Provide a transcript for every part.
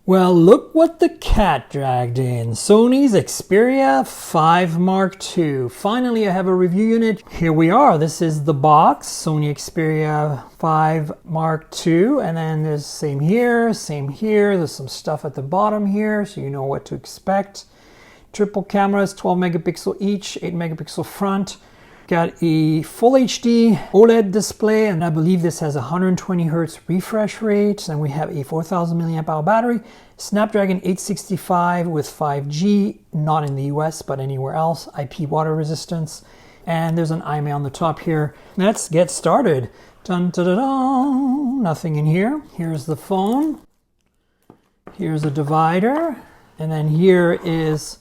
Well, look what the cat dragged in. Sony's Xperia 5 Mark II. Finally, I have a review unit. Here we are. This is the box, Sony Xperia 5 Mark II. And then there's same here, same here. There's some stuff at the bottom here, so you know what to expect. Triple cameras, 12 megapixel each, 8 megapixel front. Got a full HD OLED display, and I believe this has 120 Hz refresh rate. And we have a 4000 milliamp hour battery, Snapdragon 865 with 5G, not in the US, but anywhere else, IP water resistance. And there's an iMac on the top here. Let's get started. Dun, da, da, da. Nothing in here. Here's the phone. Here's a divider. And then here is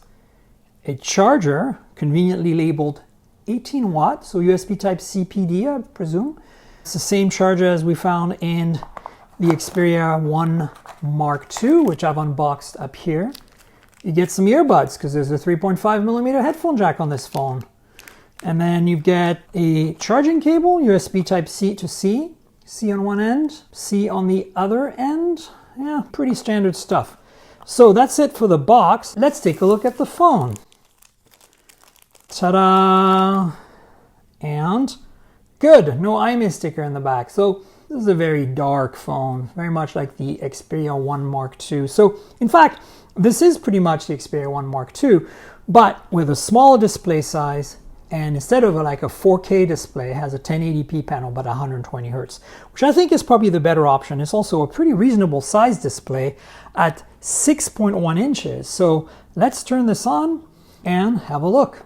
a charger, conveniently labeled 18 watt, so USB Type-C PD, I presume. It's the same charger as we found in the Xperia 1 Mark II, which I've unboxed up here. You get some earbuds because there's a 3.5 millimeter headphone jack on this phone. And then you get a charging cable, USB Type-C to C. C on one end, C on the other end. Yeah, pretty standard stuff. So that's it for the box. Let's take a look at the phone. Ta-da! And good, no iMac sticker in the back. So this is a very dark phone, very much like the Xperia 1 Mark II. So in fact, this is pretty much the Xperia 1 Mark II, but with a smaller display size, and instead of like a 4K display, it has a 1080p panel but 120 Hz, which I think is probably the better option. It's also a pretty reasonable size display at 6.1 inches. So let's turn this on and have a look.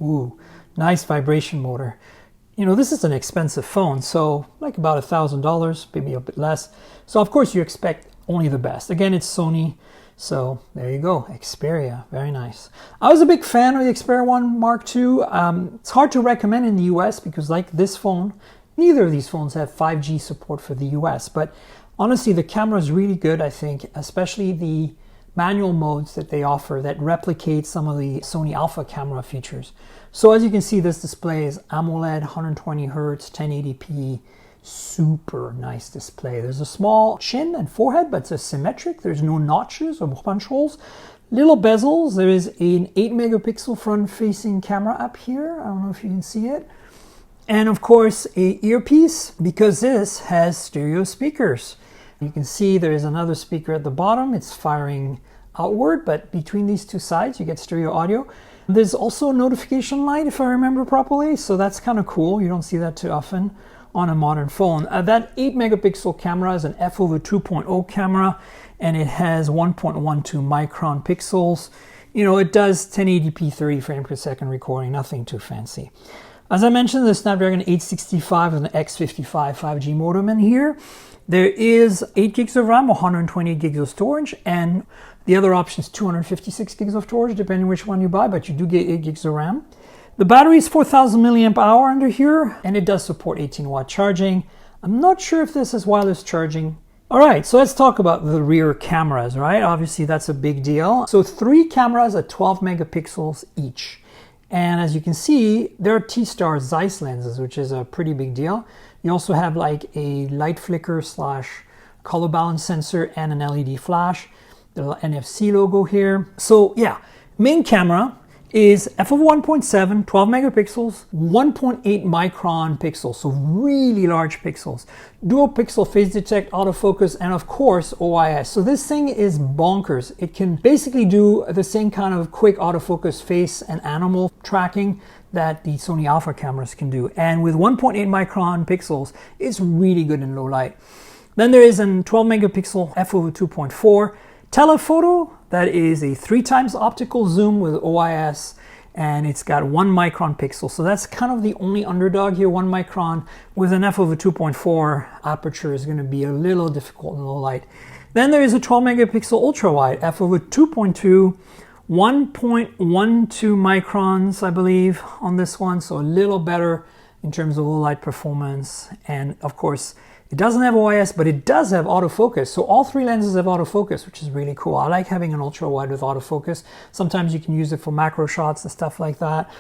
Ooh, nice vibration motor. You know, this is an expensive phone, so like about $1,000, maybe a bit less. So of course you expect only the best. Again, it's Sony, so there you go, Xperia, very nice. I was a big fan of the Xperia 1 Mark II. It's hard to recommend in the US because like this phone, neither of these phones have 5G support for the US, but honestly the camera is really good, I think, especially the manual modes that they offer that replicate some of the Sony Alpha camera features. So as you can see, this display is AMOLED, 120 Hz, 1080p, super nice display. There's a small chin and forehead, but it's symmetric. There's no notches or punch holes. Little bezels. There is an 8 megapixel front-facing camera up here. I don't know if you can see it. And of course, a earpiece, because this has stereo speakers. You can see there's another speaker at the bottom. It's firing outward, but between these two sides, you get stereo audio. There's also a notification light, if I remember properly, so that's kind of cool. You don't see that too often on a modern phone. That 8 megapixel camera is an f/2.0 camera, and it has 1.12 micron pixels. You know, it does 1080p 30 frames per second recording, nothing too fancy. As I mentioned, the Snapdragon 865 and the X55 5G modem in here. There is 8 gigs of RAM, 128 gigs of storage, and the other option is 256 gigs of storage, depending which one you buy, but you do get 8 gigs of RAM. The battery is 4000 milliamp hour under here, and it does support 18 watt charging. I'm not sure if this is wireless charging. All right, so let's talk about the rear cameras, right? Obviously, that's a big deal. So 3 cameras at 12 megapixels each. And as you can see, there are T-Star Zeiss lenses, which is a pretty big deal. You also have like a light flicker / color balance sensor and an LED flash. The NFC logo here. So yeah, main camera is f/1.7, 12 megapixels, 1.8 micron pixels, so really large pixels. Dual pixel phase detect, autofocus, and of course OIS. So this thing is bonkers. It can basically do the same kind of quick autofocus face and animal tracking that the Sony Alpha cameras can do. And with 1.8 micron pixels, it's really good in low light. Then there is a 12 megapixel f/2.4 telephoto. That is a 3 times optical zoom with OIS, and it's got 1 micron pixel. So that's kind of the only underdog here, 1 micron with an f/2.4 aperture is going to be a little difficult in low light. Then there is a 12 megapixel ultra wide, f/2.2, 1.12 microns, I believe, on this one. So a little better in terms of low light performance. And of course, it doesn't have OIS, but it does have autofocus. So all 3 lenses have autofocus, which is really cool. I like having an ultra wide with autofocus. Sometimes you can use it for macro shots and stuff like that.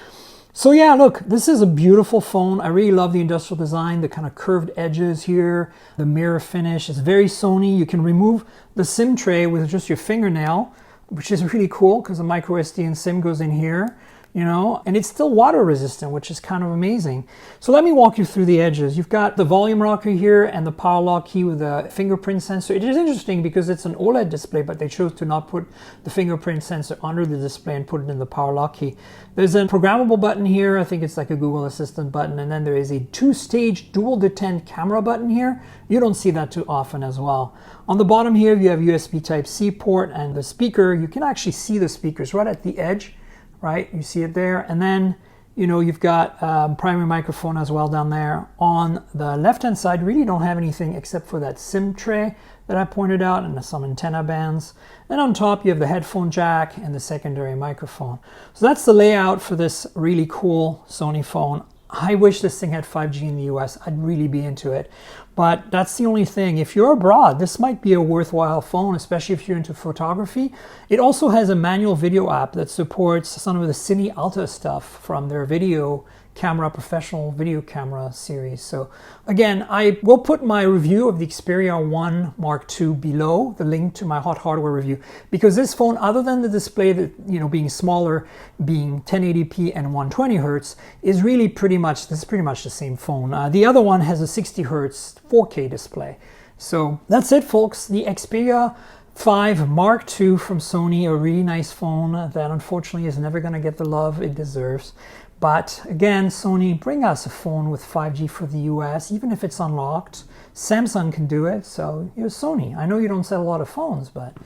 So yeah, look, this is a beautiful phone. I really love the industrial design, the kind of curved edges here, the mirror finish. It's very Sony. You can remove the SIM tray with just your fingernail, which is really cool because the micro SD and SIM goes in here, you know, and it's still water resistant, which is kind of amazing. So let me walk you through the edges. You've got the volume rocker here and the power lock key with a fingerprint sensor. It is interesting because it's an OLED display, but they chose to not put the fingerprint sensor under the display and put it in the power lock key. There's a programmable button here. I think it's like a Google Assistant button. And then there is a 2-stage dual detent camera button here. You don't see that too often as well. On the bottom here, you have USB Type-C port and the speaker. You can actually see the speakers right at the edge. Right, you see it there, and then you know you've got primary microphone as well down there. On the left-hand side, you really don't have anything except for that SIM tray that I pointed out and some antenna bands. And on top, you have the headphone jack and the secondary microphone. So that's the layout for this really cool Sony phone. I wish this thing had 5G in the US. I'd really be into it. But that's the only thing. If you're abroad, this might be a worthwhile phone, especially if you're into photography. It also has a manual video app that supports some of the Cine Alta stuff from their video camera, professional video camera series. So again, I will put my review of the Xperia 1 Mark II below, the link to my hot hardware review, because this phone, other than the display that, you know, being smaller, being 1080p and 120 hertz, is really pretty much the same phone. The other one has a 60 hertz 4K display. So that's it, folks. The Xperia 5 Mark II from Sony, a really nice phone that unfortunately is never going to get the love it deserves. But again, Sony, bring us a phone with 5G for the US, even if it's unlocked. Samsung can do it, so you're Sony. I know you don't sell a lot of phones, but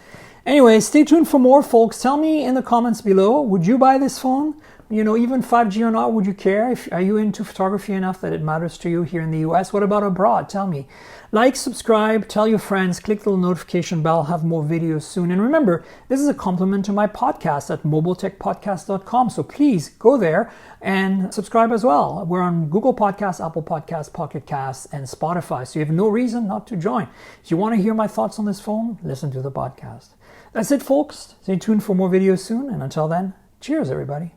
anyway, stay tuned for more, folks. Tell me in the comments below, would you buy this phone? You know, even 5G or not, would you care? Are you into photography enough that it matters to you here in the US? What about abroad? Tell me. Like, subscribe, tell your friends, click the little notification bell, have more videos soon. And remember, this is a compliment to my podcast at mobiletechpodcast.com. So please go there and subscribe as well. We're on Google Podcasts, Apple Podcasts, Pocket Casts, and Spotify. So you have no reason not to join. If you want to hear my thoughts on this phone, listen to the podcast. That's it, folks. Stay tuned for more videos soon. And until then, cheers, everybody.